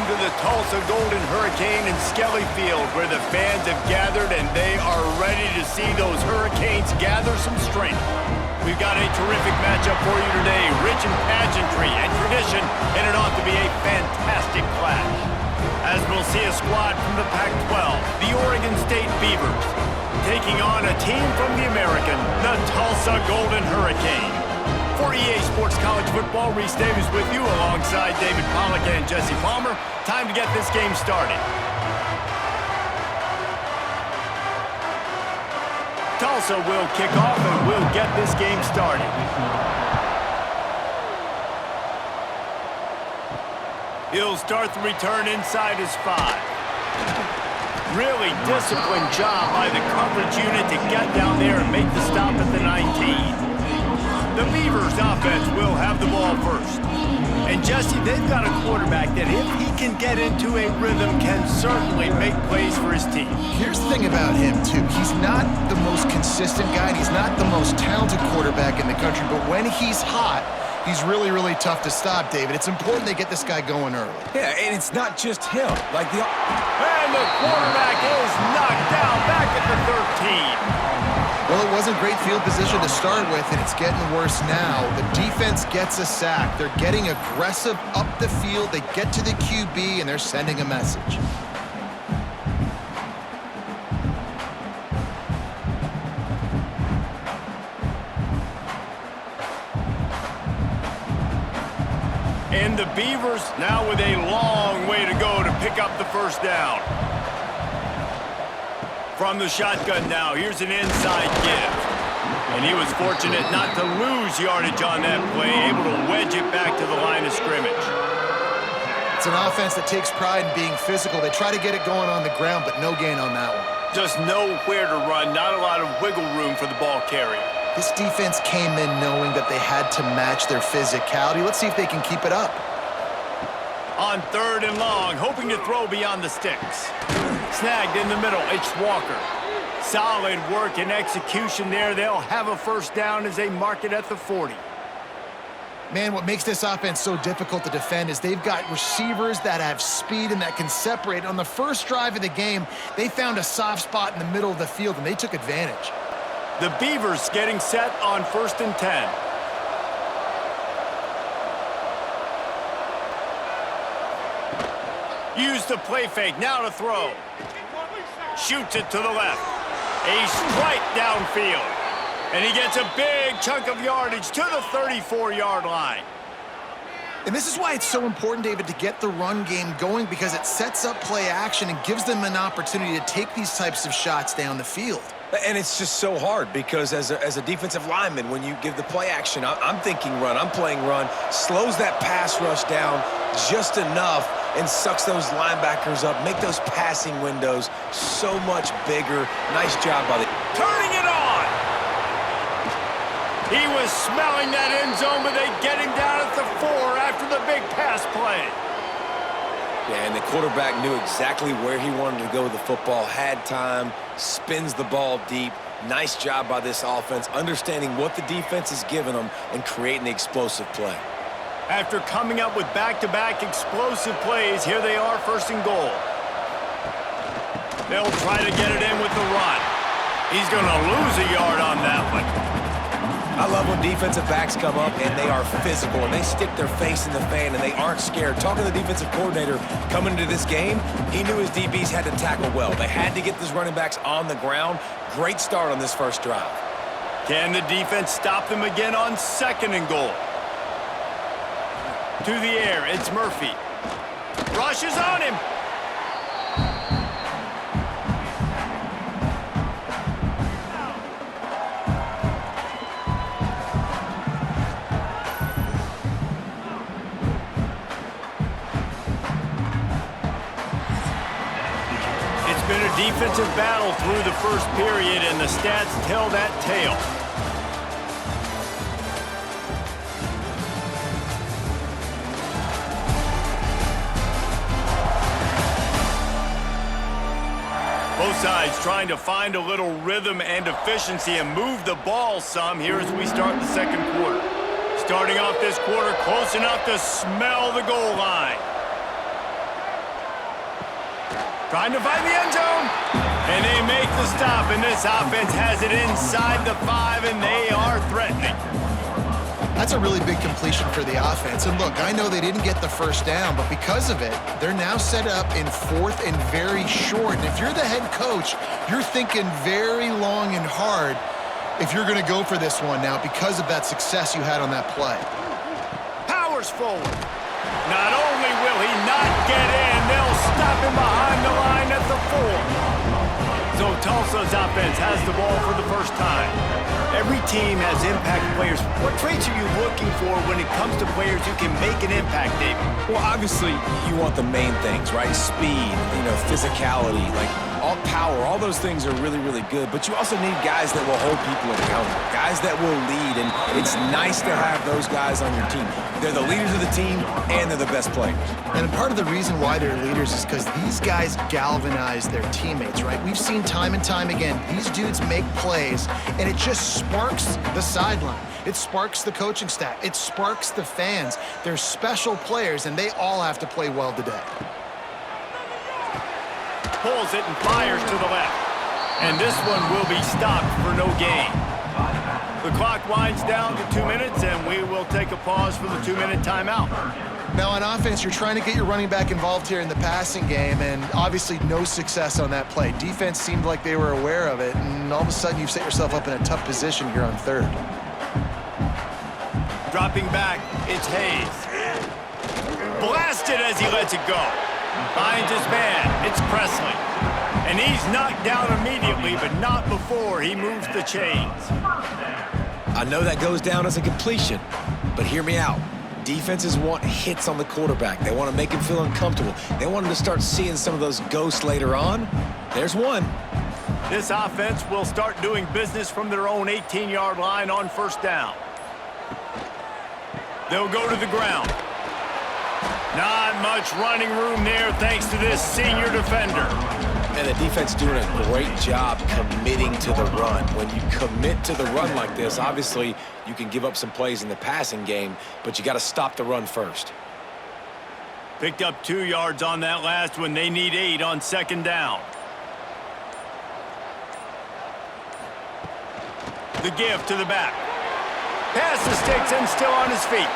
welcome to the Tulsa Golden Hurricane in Skelly Field, where the fans have gathered and they are ready to see those Hurricanes gather some strength. We've got a terrific matchup for you today, rich in pageantry and tradition, and it ought to be a fantastic clash. As we'll see a squad from the Pac-12, the Oregon State Beavers, taking on a team from the American, the Tulsa Golden Hurricane. For EA Sports College Football, Reese Davis with you alongside David Pollack and Jesse Palmer. Time to get this game started. Tulsa will kick off and we'll get this game started. He'll start the return inside his 5. Really disciplined job by the coverage unit to get down there and make the stop at the 19. The Beavers offense will have the ball first. And Jesse, they've got a quarterback that if he can get into a rhythm can certainly make plays for his team. Here's the thing about him, too. He's not the most consistent guy, and he's not the most talented quarterback in the country, but when he's hot, he's really, really tough to stop, David. It's important they get this guy going early. Yeah, and it's not just him. And the quarterback is knocked down back at the 13. Well, it wasn't great field position to start with, and it's getting worse now. The defense gets a sack. They're getting aggressive up the field. They get to the QB, and they're sending a message. And the Beavers now with a long way to go to pick up the first down. From the shotgun now, here's an inside give. And he was fortunate not to lose yardage on that play, able to wedge it back to the line of scrimmage. It's an offense that takes pride in being physical. They try to get it going on the ground, but no gain on that one. Just nowhere to run, not a lot of wiggle room for the ball carrier. This defense came in knowing that they had to match their physicality. Let's see if they can keep it up. On 3rd and long, hoping to throw beyond the sticks. Snagged in the middle, it's Walker. Solid work and execution there. They'll have a first down as they mark it at the 40. Man, what makes this offense so difficult to defend is they've got receivers that have speed and that can separate. On the first drive of the game, they found a soft spot in the middle of the field, and they took advantage. The Beavers getting set on 1st and 10. Use the play fake, now to throw. Shoots it to the left. A strike downfield. And he gets a big chunk of yardage to the 34-yard line. And this is why it's so important, David, to get the run game going, because it sets up play action and gives them an opportunity to take these types of shots down the field. And it's just so hard because as a defensive lineman, when you give the play action, I'm thinking run, I'm playing run, slows that pass rush down just enough and sucks those linebackers up, make those passing windows so much bigger. Nice job by the... Turning it on! He was smelling that end zone, but they get him down at the 4 after the big pass play. Yeah, and the quarterback knew exactly where he wanted to go with the football, had time, spins the ball deep. Nice job by this offense, understanding what the defense is giving them and creating the explosive play. After coming up with back-to-back explosive plays, here they are, 1st and goal. They'll try to get it in with the run. He's going to lose a yard on that one. I love when defensive backs come up and they are physical and they stick their face in the fan and they aren't scared. Talking to the defensive coordinator coming into this game, he knew his DBs had to tackle well. They had to get these running backs on the ground. Great start on this first drive. Can the defense stop them again on 2nd and goal? To the air, it's Murphy. Rushes on him. It's been a defensive battle through the first period, and the stats tell that tale. Both sides trying to find a little rhythm and efficiency and move the ball some here as we start the second quarter. Starting off this quarter close enough to smell the goal line. Trying to find the end zone. And they make the stop, and this offense has it inside the 5, and they are threatening. That's a really big completion for the offense. And look, I know they didn't get the first down, but because of it, they're now set up in 4th and very short. And if you're the head coach, you're thinking very long and hard if you're going to go for this one now because of that success you had on that play. Powers forward. Not only will he not get in, they'll stop him behind the line at the 4. So Tulsa's offense has the ball for the first time. Every team has impact players. What traits are you looking for when it comes to players who can make an impact, David? Well, obviously, you want the main things, right? Speed, physicality, like all power, all those things are really, really good. But you also need guys that will hold people accountable, guys that will lead. And it's nice to have those guys on your team. They're the leaders of the team, and they're the best players. And part of the reason why they're leaders is because these guys galvanize their teammates, right? We've seen time and time again, these dudes make plays, and it just sparks the sideline. It sparks the coaching staff. It sparks the fans. They're special players, and they all have to play well today. Pulls it and fires to the left. And this one will be stopped for no gain. The clock winds down to 2 minutes, and we will take a pause for the 2-minute timeout. Now, on offense, you're trying to get your running back involved here in the passing game, and obviously no success on that play. Defense seemed like they were aware of it, and all of a sudden you've set yourself up in a tough position here on 3rd. Dropping back, it's Hayes. Blasted as he lets it go. Finds his man, it's Presley. And he's knocked down immediately, but not before he moves the chains. I know that goes down as a completion, but hear me out. Defenses want hits on the quarterback. They want to make him feel uncomfortable. They want him to start seeing some of those ghosts later on. There's one. This offense will start doing business from their own 18-yard line on 1st down. They'll go to the ground. Not much running room there thanks to this senior defender. And the defense doing a great job committing to the run. When you commit to the run like this, obviously you can give up some plays in the passing game, but you got to stop the run first. Picked up 2 yards on that last one. They need 8 on 2nd down. The give to the back. Pass the sticks and still on his feet.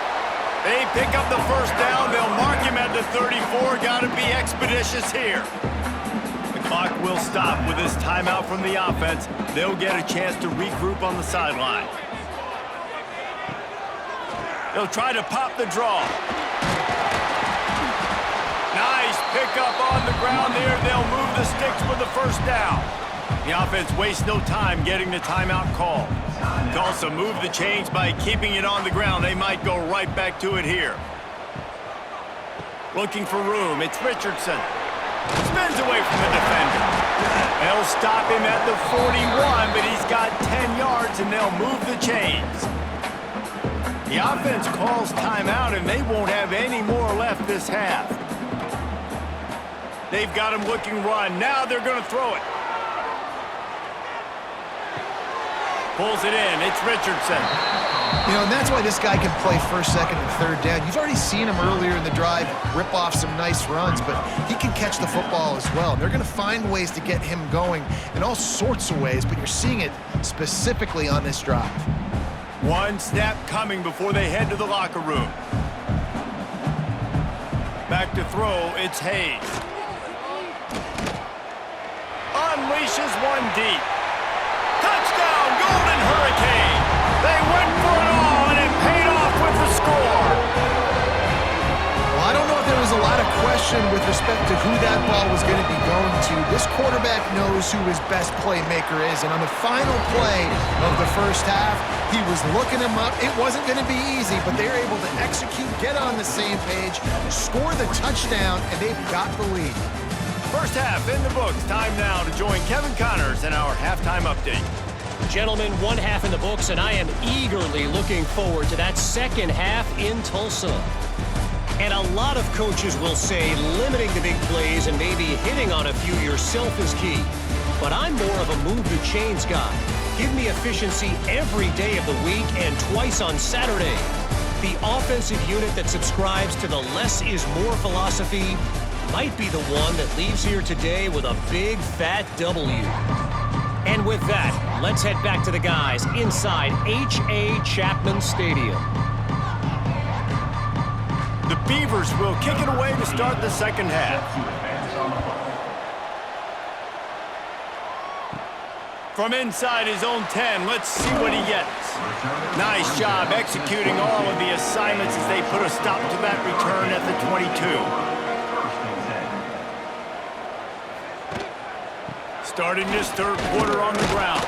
They pick up the 1st down. They'll mark him at the 34. Got to be expeditious here. The clock will stop with this timeout from the offense. They'll get a chance to regroup on the sideline. They'll try to pop the draw. Nice pickup on the ground there. They'll move the sticks with the 1st down. The offense wastes no time getting the timeout called. Tulsa moved the chains by keeping it on the ground. They might go right back to it here. Looking for room. It's Richardson. Spins away from the defender. They'll stop him at the 41, but he's got 10 yards, and they'll move the chains. The offense calls timeout, and they won't have any more left this half. They've got him looking run. Now they're going to throw it. Pulls it in. It's Richardson. And that's why this guy can play 1st, 2nd, and 3rd down. You've already seen him earlier in the drive rip off some nice runs, but he can catch the football as well. And they're going to find ways to get him going in all sorts of ways, but you're seeing it specifically on this drive. One snap coming before they head to the locker room. Back to throw. It's Hayes. Unleashes one deep. Touchdown, Golden Hurricane! They went for it all, and it paid off with the score. Well, I don't know if there was a lot of question with respect to who that ball was going to be going to. This quarterback knows who his best playmaker is, and on the final play of the 1st half, he was looking him up. It wasn't going to be easy, but they were able to execute, get on the same page, score the touchdown, and they've got the lead. 1st half in the books. Time now to join Kevin Connors in our halftime update. Gentlemen, 1 half in the books, and I am eagerly looking forward to that 2nd half in Tulsa. And a lot of coaches will say limiting the big plays and maybe hitting on a few yourself is key. But I'm more of a move the chains guy. Give me efficiency every day of the week and twice on Saturday. The offensive unit that subscribes to the less is more philosophy might be the one that leaves here today with a big, fat W. And with that, let's head back to the guys inside H.A. Chapman Stadium. The Beavers will kick it away to start the second half. From inside his own 10, let's see what he gets. Nice job executing all of the assignments as they put a stop to that return at the 22. Starting this third quarter on the ground.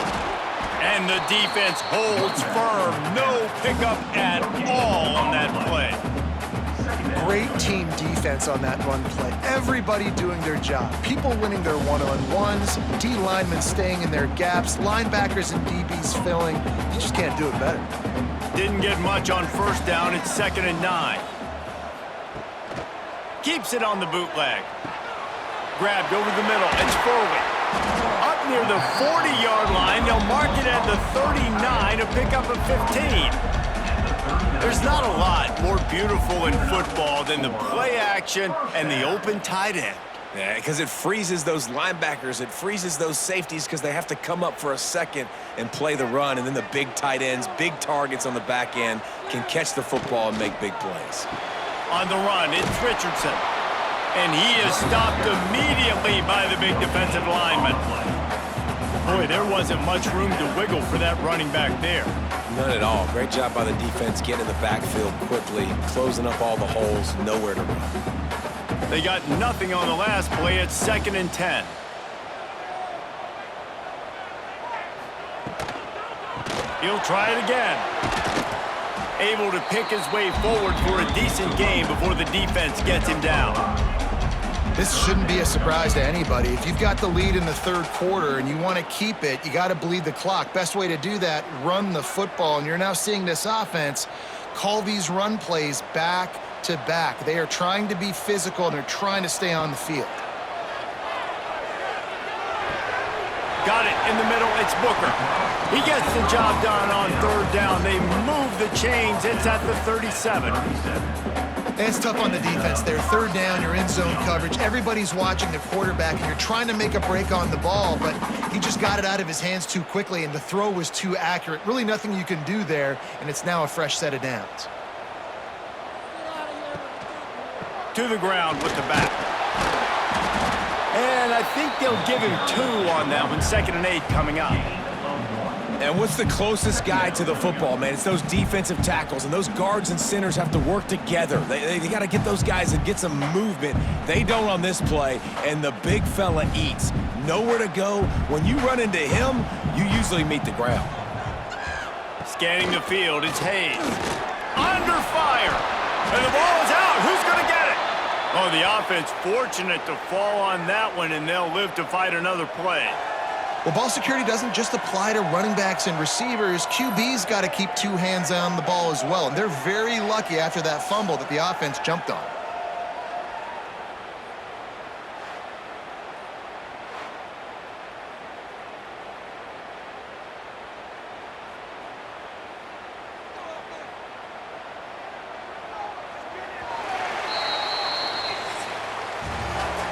And the defense holds firm. No pickup at all on that play. Great team defense on that run play. Everybody doing their job. People winning their one-on-ones, D linemen staying in their gaps, linebackers and DBs filling. You just can't do it better. Didn't get much on first down. It's 2nd and 9. Keeps it on the bootleg. Grabbed over the middle. It's Furley. Up near the 40-yard line. They'll mark it at the 39, a pickup of 15. There's not a lot more beautiful in football than the play action and the open tight end. Yeah, because it freezes those linebackers. It freezes those safeties because they have to come up for a second and play the run. And then the big tight ends, big targets on the back end can catch the football and make big plays. On the run, it's Richardson. And he is stopped immediately by the big defensive lineman. Boy, there wasn't much room to wiggle for that running back there. None at all. Great job by the defense getting in the backfield quickly, closing up all the holes, nowhere to run. They got nothing on the last play. It's 2nd and 10. He'll try it again. Able to pick his way forward for a decent game before the defense gets him down. This shouldn't be a surprise to anybody. If you've got the lead in the third quarter and you want to keep it, you got to bleed the clock. Best way to do that, run the football. And you're now seeing this offense call these run plays back to back. They are trying to be physical and they're trying to stay on the field. Got it in the middle. It's Booker. He gets the job done on third down. They move the chains. It's at the 37. It's tough on the defense there. Third down, you're in zone coverage. Everybody's watching the quarterback, and you're trying to make a break on the ball, but he just got it out of his hands too quickly, and the throw was too accurate. Really nothing you can do there, and it's now a fresh set of downs. To the ground with the back. And I think they'll give him 2 on that one. 2nd and 8 coming up. And what's the closest guy to the football, man? It's those defensive tackles, and those guards and centers have to work together. They got to get those guys and get some movement. They don't on this play, and the big fella eats. Nowhere to go. When you run into him, you usually meet the ground. Scanning the field, it's Hayes. Under fire. And the ball is out. Who's going to get it? Oh, the offense fortunate to fall on that one, and they'll live to fight another play. Well, ball security doesn't just apply to running backs and receivers. QB's got to keep 2 hands on the ball as well. And they're very lucky after that fumble that the offense jumped on.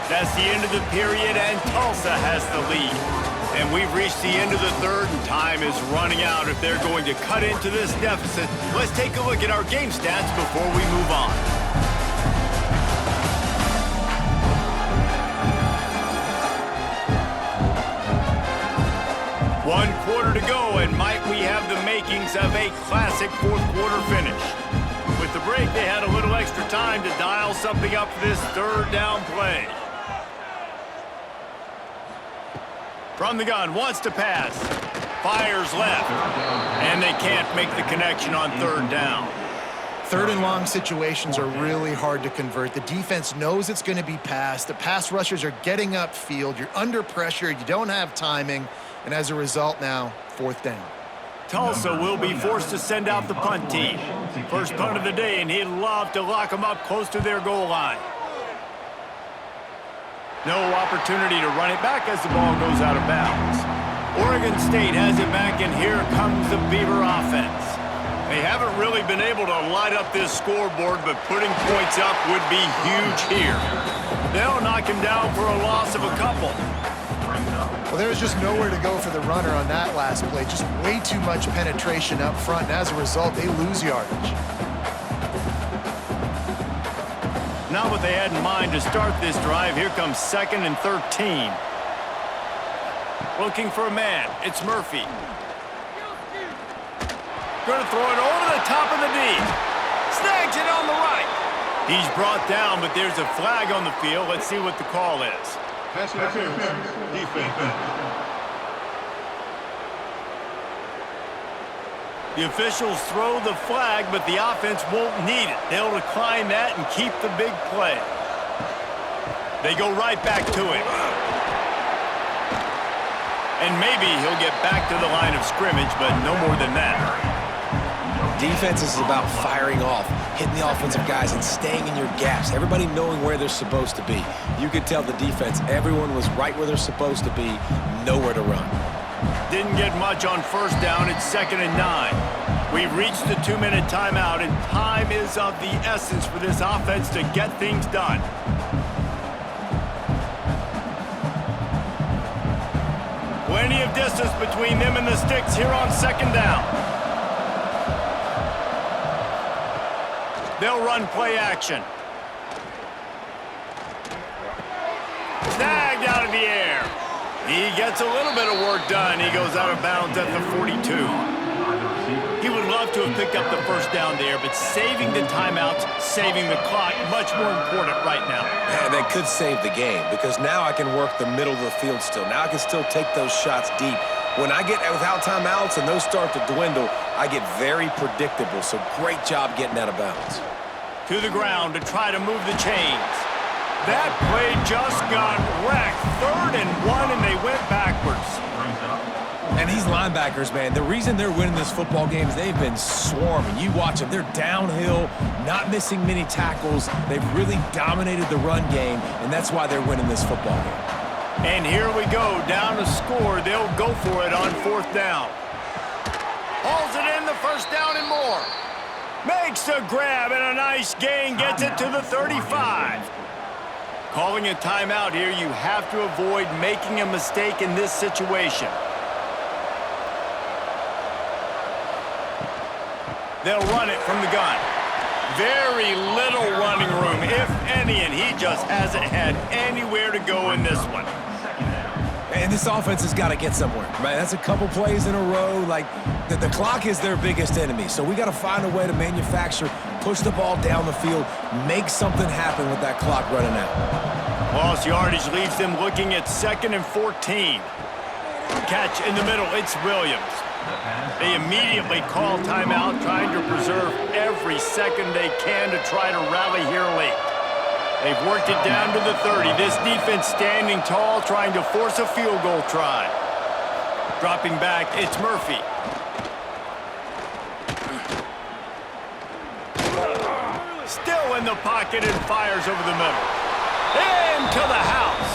That's the end of the period, and Tulsa has the lead. And we've reached the end of the third, and time is running out if they're going to cut into this deficit. Let's take a look at our game stats before we move on. One quarter to go, and might we have the makings of a classic fourth quarter finish. With the break, they had a little extra time to dial something up for this third down play. From the gun, wants to pass. Fires left. And they can't make the connection on third down. Third and long situations are really hard to convert. The defense knows it's going to be passed. The pass rushers are getting upfield. You're under pressure. You don't have timing. And as a result now, 4th down. Tulsa will be forced to send out the punt team. First punt of the day, and he'd love to lock them up close to their goal line. No opportunity to run it back as the ball goes out of bounds. Oregon State has it back, and here comes the Beaver offense. They haven't really been able to light up this scoreboard, but putting points up would be huge here. They'll knock him down for a loss of a couple. Well, there's just nowhere to go for the runner on that last play. Just way too much penetration up front, and as a result, they lose yardage. Not what they had in mind to start this drive. Here comes 2nd and 13. Looking for a man. It's Murphy. Going to throw it over the top of the D. Snags it on the right. He's brought down, but there's a flag on the field. Let's see what the call is. Pass interference. Defense. The officials throw the flag, but the offense won't need it. They'll decline that and keep the big play. They go right back to it. And maybe he'll get back to the line of scrimmage, but no more than that. Defense is about firing off, hitting the offensive guys, and staying in your gaps. Everybody knowing where they're supposed to be. You could tell the defense, everyone was right where they're supposed to be, nowhere to run. Didn't get much on first down. It's 2nd and 9. We've reached the 2-minute timeout, and time is of the essence for this offense to get things done. Plenty of distance between them and the sticks here on 2nd down. They'll run play action. Snagged out of the air. He gets a little bit of work done. He goes out of bounds at the 42. He would love to have picked up the first down there, but saving the timeouts, saving the clock, much more important right now. And that could save the game, because now I can work the middle of the field still. Now I can still take those shots deep. When I get without timeouts and those start to dwindle, I get very predictable. So great job getting out of bounds. To the ground to try to move the chains. That play just got wrecked. 3rd and 1, and they went backwards. And these linebackers, man, the reason they're winning this football game is they've been swarming. You watch them. They're downhill, not missing many tackles. They've really dominated the run game, and that's why they're winning this football game. And here we go, down to score. They'll go for it on 4th down. Hauls it in, the first down and more. Makes a grab and a nice gain, gets it to the 35. Calling a timeout here, you have to avoid making a mistake in this situation. They'll run it from the gun. Very little running room, if any, and he just hasn't had anywhere to go in this one. And this offense has got to get somewhere, right? That's a couple plays in a row. Like, the clock is their biggest enemy. So we got to find a way to manufacture, push the ball down the field, make something happen with that clock running out. Lost yardage leaves them looking at 2nd and 14. Catch in the middle, it's Williams. They immediately call timeout, trying to preserve every second they can to try to rally here late. They've worked it down to the 30. This defense standing tall, trying to force a field goal try. Dropping back, it's Murphy. Still in the pocket and fires over the middle. Into the house.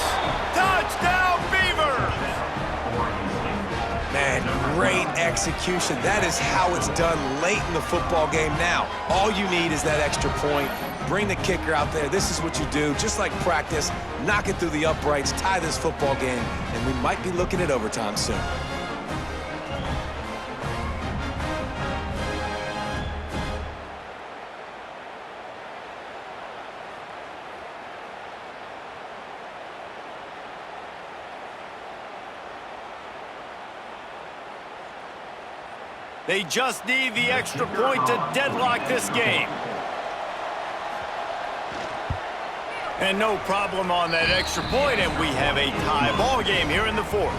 Touchdown, Beavers! Man, great execution. That is how it's done late in the football game. Now, all you need is that extra point. Bring the kicker out there. This is what you do. Just like practice, knock it through the uprights, tie this football game, and we might be looking at overtime soon. They just need the extra point to deadlock this game. And no problem on that extra point, and we have a tie ball game here in the 4th.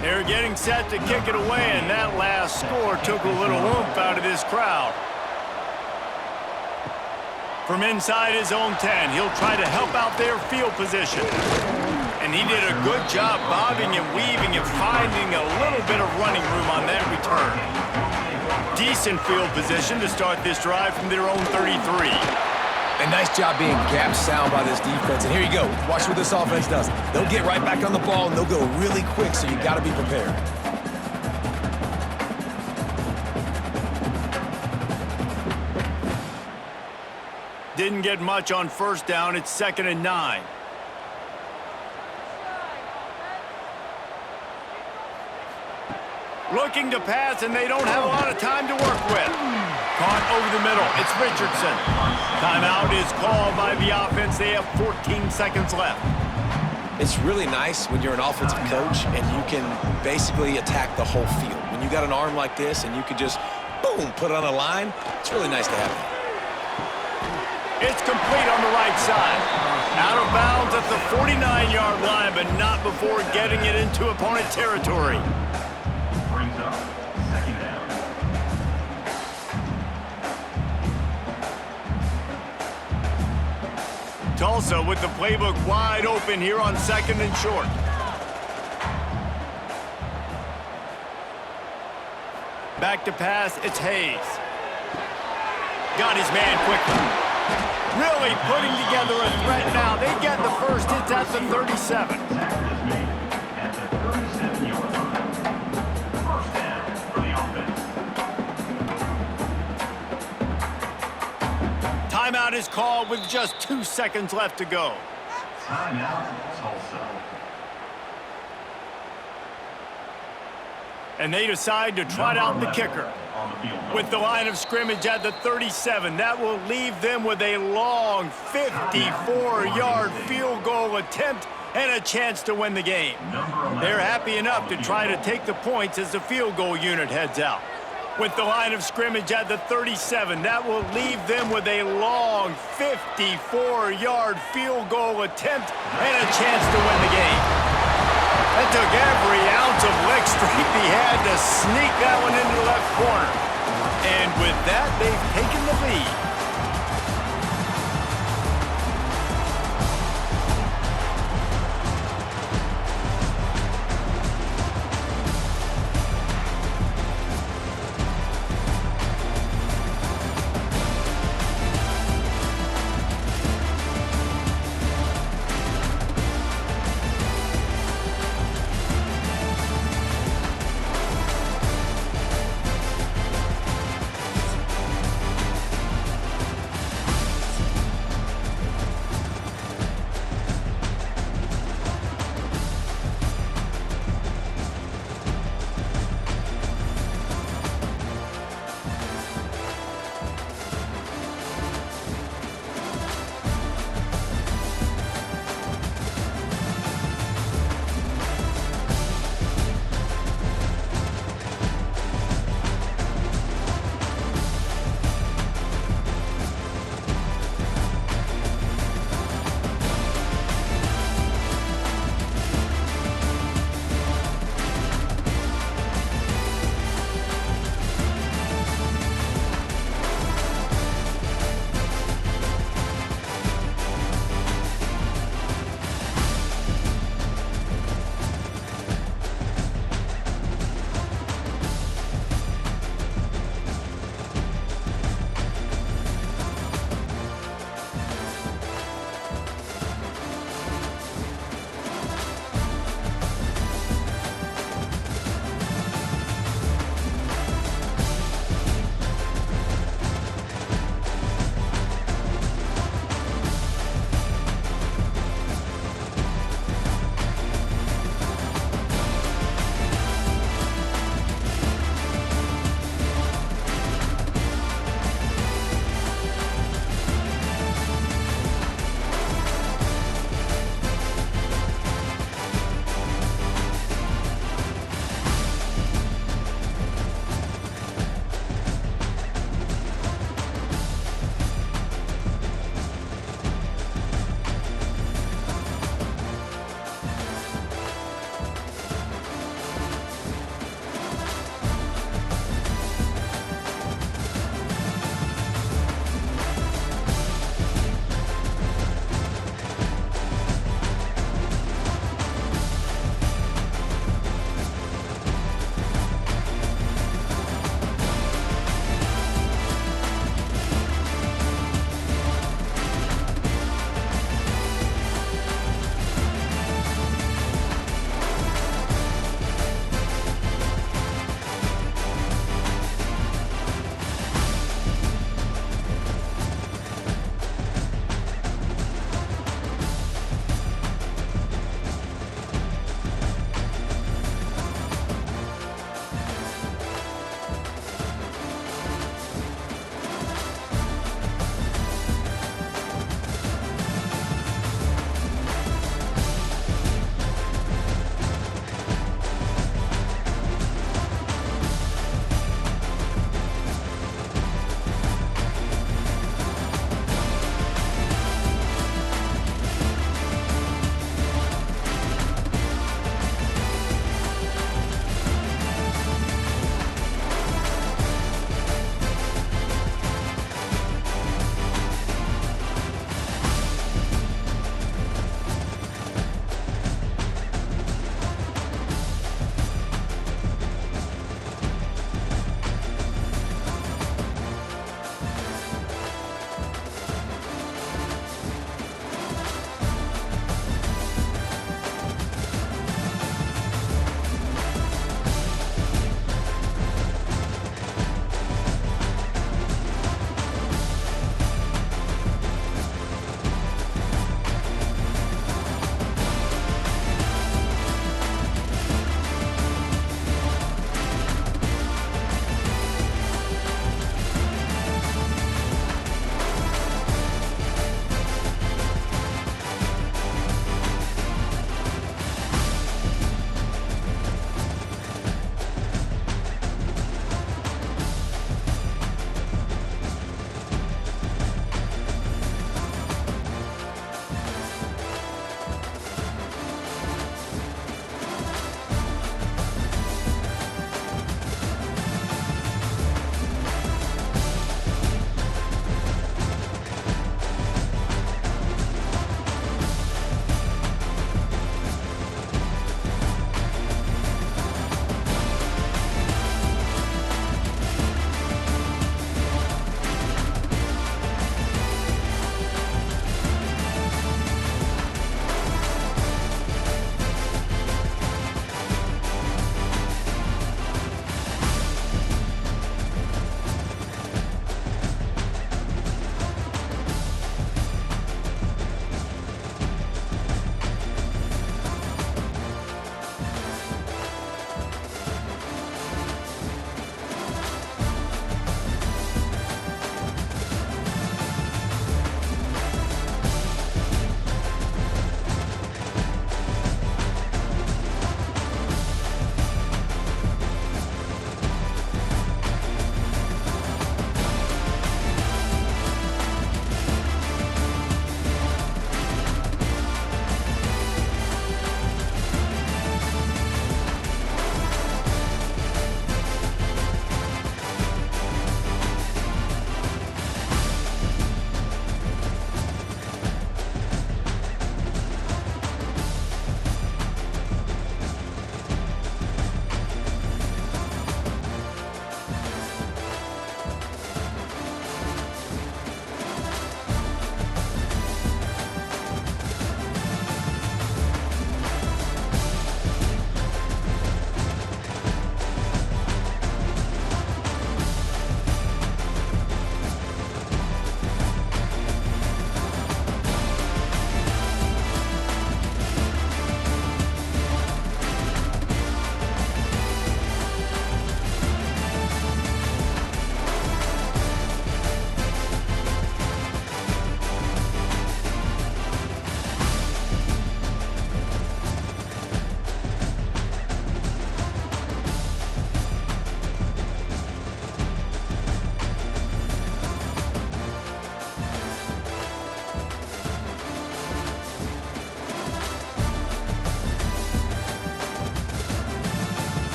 They're getting set to kick it away, and that last score took a little oomph out of this crowd. From inside his own 10, he'll try to help out their field position. And he did a good job bobbing and weaving and finding a little bit of running room on that return. Decent field position to start this drive from their own 33. A nice job being gap sound by this defense. And here you go. Watch what this offense does. They'll get right back on the ball, and they'll go really quick, so you got to be prepared. Didn't get much on first down. It's 2nd and 9. Looking to pass, and they don't have a lot of time to work with. Caught over the middle. It's Richardson. Timeout is called by the offense. They have 14 seconds left. It's really nice when you're an offensive coach and you can basically attack the whole field. When you got an arm like this and you can just, boom, put it on a line, it's really nice to have that. It's complete on the right side. Out of bounds at the 49-yard line, but not before getting it into opponent territory. Brings up 2nd down. Tulsa with the playbook wide open here on 2nd and short. Back to pass, it's Hayes. Got his man quickly. Really putting together a threat now. They get the first. It's at the 37. Tackle is made at the 37-yard line. First down for the offense. Timeout is called with just 2 seconds left to go. Timeout, Tulsa. And they decide to trot out the kicker. With the line of scrimmage at the 37, that will leave them with a long 54-yard field goal attempt and a chance to win the game. They're happy enough to try to take the points as the field goal unit heads out. With the line of scrimmage at the 37, that will leave them with a long 54-yard field goal attempt and a chance to win the game. That took every ounce of leg strength he had to sneak that one into the left corner. And with that, they've taken the lead.